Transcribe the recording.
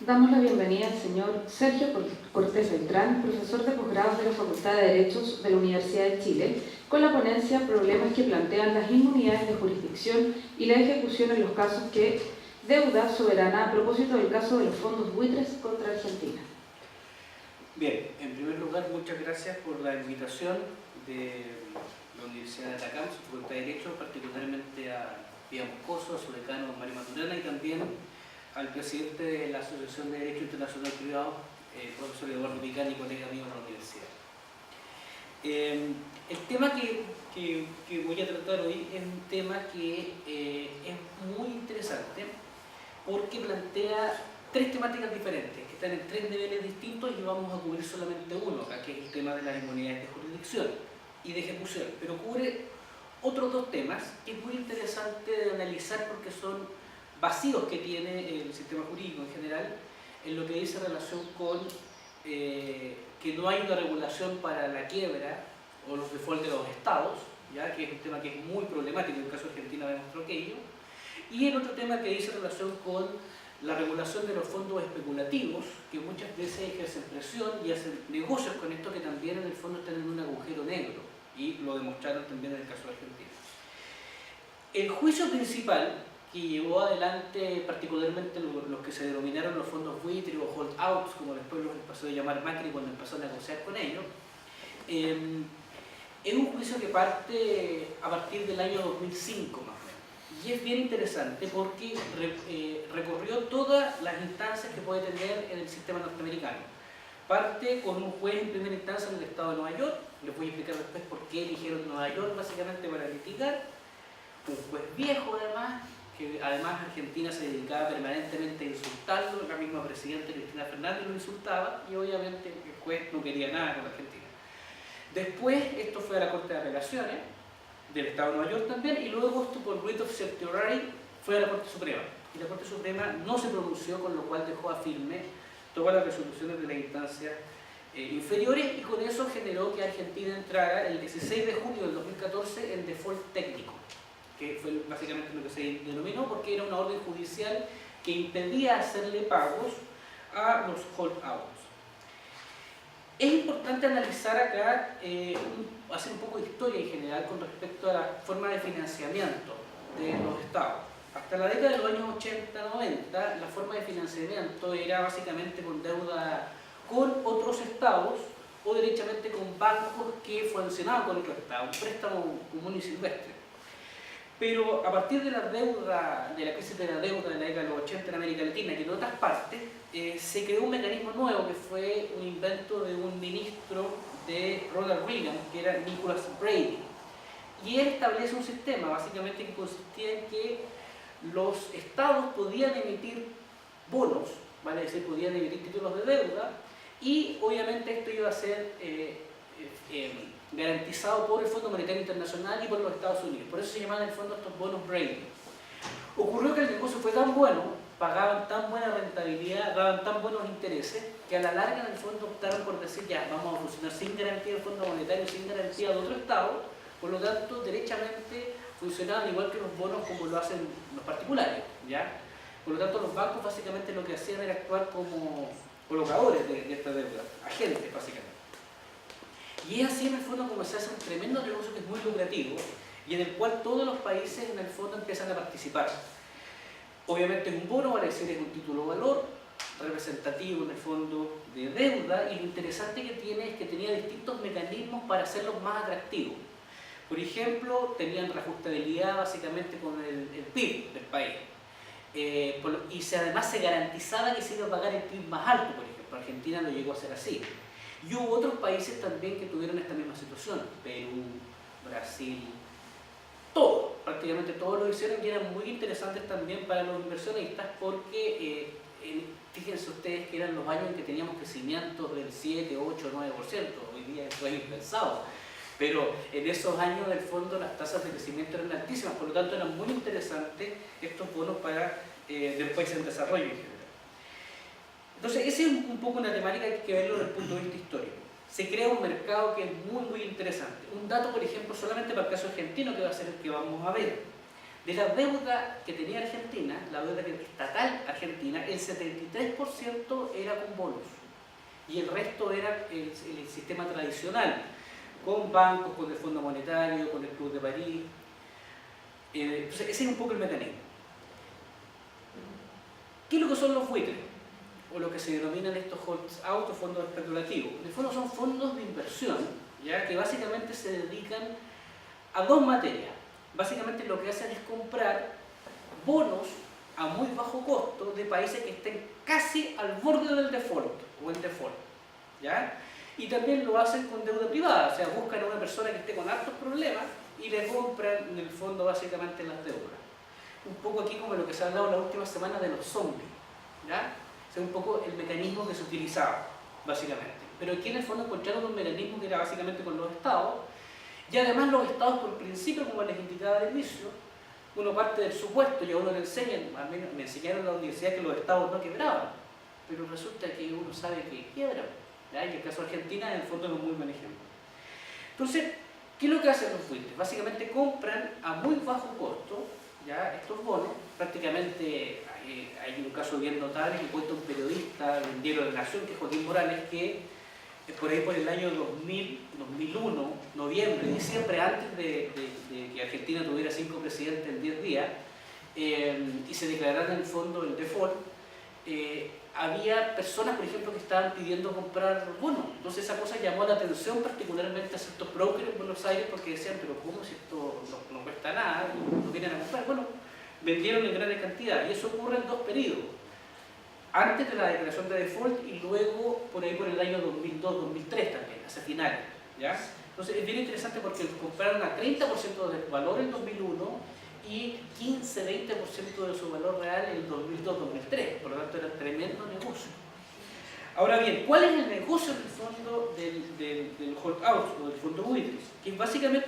Damos la bienvenida al señor Sergio Cortés Beltrán, profesor de posgrado de la Facultad de Derechos de la Universidad de Chile, con la ponencia Problemas que plantean las inmunidades de jurisdicción y la ejecución en los casos que deuda soberana a propósito del caso de los fondos buitres contra Argentina. Bien, en primer lugar, muchas gracias por la invitación de la Universidad de Atacama, su Facultad de Derecho, particularmente a Pía Moscoso, a su decano Mario Maturana y también al presidente de la Asociación de Derecho Internacional Privado, profesor Eduardo Picani, colega mío de la universidad. El tema que voy a tratar hoy es un tema que es muy interesante porque plantea tres temáticas diferentes, que están en tres niveles distintos y vamos a cubrir solamente uno acá, que es el tema de las inmunidades de jurisdicción y de ejecución, pero cubre otros dos temas que es muy interesante de analizar porque son vacíos que tiene el sistema jurídico en general en lo que dice relación con que no hay una regulación para la quiebra o los default de los estados, ¿ya? Que es un tema que es muy problemático, en el caso de Argentina demostró aquello, y el otro tema que dice relación con la regulación de los fondos especulativos, que muchas veces ejercen presión y hacen negocios con esto que también en el fondo están en un agujero negro, y lo demostraron también en el caso de Argentina. El juicio principal que llevó adelante particularmente los que se denominaron los fondos buitre o holdouts, como después los empezó a llamar Macri cuando empezó a negociar con ellos, es un juicio que parte a partir del año 2005 más o menos. Y es bien interesante porque recorrió todas las instancias que puede tener en el sistema norteamericano. Parte con un juez en primera instancia en el estado de Nueva York, les voy a explicar después por qué eligieron Nueva York básicamente para litigar, un juez viejo además, que además Argentina se dedicaba permanentemente a insultarlo, la misma presidenta Cristina Fernández lo insultaba y obviamente el juez no quería nada con Argentina. Después esto fue a la Corte de Apelaciones del Estado de Nueva York también y luego esto por writ of certiorari fue a la Corte Suprema y la Corte Suprema no se pronunció, con lo cual dejó a firme todas las resoluciones de las instancias inferiores y con eso generó que Argentina entrara el 16 de junio del 2014 en default técnico, que fue básicamente lo que se denominó porque era una orden judicial que impedía hacerle pagos a los holdouts. Es importante analizar acá, hacer un poco de historia en general con respecto a la forma de financiamiento de los estados. Hasta la década de los años 80-90, la forma de financiamiento era básicamente con deuda con otros estados o derechamente con bancos que funcionaban con otros estados, un préstamo común y silvestre. Pero a partir de la deuda, de la crisis de la deuda de la década de los 80 en América Latina y en otras partes, se creó un mecanismo nuevo que fue un invento de un ministro de Ronald Reagan, que era Nicholas Brady. Y él establece un sistema básicamente que consistía en que los estados podían emitir bonos, ¿vale? Es decir, podían emitir títulos de deuda y obviamente esto iba a ser garantizado por el Fondo Monetario Internacional y por los Estados Unidos. Por eso se llamaban en el fondo estos bonos Brady. Ocurrió que el negocio fue tan bueno, pagaban tan buena rentabilidad, daban tan buenos intereses, que a la larga en el fondo optaron por decir ya, vamos a funcionar sin garantía del Fondo Monetario, sin garantía de otro Estado, por lo tanto, derechamente funcionaban igual que los bonos como lo hacen los particulares, ¿ya? Por lo tanto, los bancos básicamente lo que hacían era actuar como colocadores de esta deuda, agentes básicamente. Y es así en el fondo como se hace un tremendo negocio que es muy lucrativo y en el cual todos los países en el fondo empiezan a participar. Obviamente es un bono, vale decir, es un título de valor representativo en el fondo de deuda y lo interesante que tiene es que tenía distintos mecanismos para hacerlos más atractivos. Por ejemplo, tenían reajustabilidad básicamente con el PIB del país y además se garantizaba que se iba a pagar el PIB más alto, por ejemplo. Argentina lo llegó a hacer así. Y hubo otros países también que tuvieron esta misma situación, Perú, Brasil, prácticamente todos lo hicieron y eran muy interesantes también para los inversionistas porque fíjense ustedes que eran los años en que teníamos crecimientos del 7, 8, 9%, hoy día eso es impensado, pero en esos años del fondo las tasas de crecimiento eran altísimas, por lo tanto eran muy interesantes estos bonos para los países en desarrollo en general. Entonces, esa es un poco una temática que hay que verlo desde el punto de vista histórico. Se crea un mercado que es muy interesante. Un dato, por ejemplo, solamente para el caso argentino, que va a ser el que vamos a ver. De la deuda que tenía Argentina, la deuda estatal argentina, el 73% era con bonos y el resto era el sistema tradicional, con bancos, con el Fondo Monetario, con el Club de París. Entonces ese es un poco el mecanismo. ¿Qué es lo que son los buitres? O lo que se denominan estos holdout o fondos especulativos. En el fondo son fondos de inversión, ¿ya? Que básicamente se dedican a dos materias. Básicamente lo que hacen es comprar bonos a muy bajo costo de países que estén casi al borde del default o el default, ¿ya? Y también lo hacen con deuda privada, o sea, buscan a una persona que esté con altos problemas y le compran en el fondo básicamente las deudas. Un poco aquí como lo que se ha hablado la última semana de los zombies, ¿ya? O sea, un poco el mecanismo que se utilizaba, básicamente. Pero aquí en el fondo encontraron un mecanismo que era básicamente con los estados, y además los estados por principio, como les indicaba al inicio, uno parte del supuesto, y a uno le enseñan, a mí me enseñaron en la universidad que los estados no quebraban, pero resulta que uno sabe que quiebran, ¿ya? Y en el caso de Argentina en el fondo no es muy buen ejemplo. Entonces, ¿qué es lo que hacen los buitres? Básicamente compran a muy bajo costo, ¿ya? Estos bonos. Prácticamente hay un caso bien notable que cuenta un periodista del diario de la Nación, que es Joaquín Morales, que por ahí por el año 2000, 2001, noviembre, diciembre, antes de que Argentina tuviera 5 presidentes en 10 días y se declarara en el fondo el default, había personas, por ejemplo, que estaban pidiendo comprar bonos. Entonces esa cosa llamó la atención particularmente a ciertos brokers en Buenos Aires, porque decían, pero ¿cómo si esto no cuesta nada? ¿No vienen a comprar? Bueno, vendieron en grandes cantidades, y eso ocurre en dos periodos. Antes de la declaración de default y luego por ahí por el año 2002-2003 también, hacia finales, ¿ya? Entonces es bien interesante porque compraron a 30% de valor en 2001 y 15-20% de su valor real en 2002-2003, por lo tanto era tremendo negocio. Ahora bien, ¿cuál es el negocio del fondo del holdout o del fondo buitres? Que es básicamente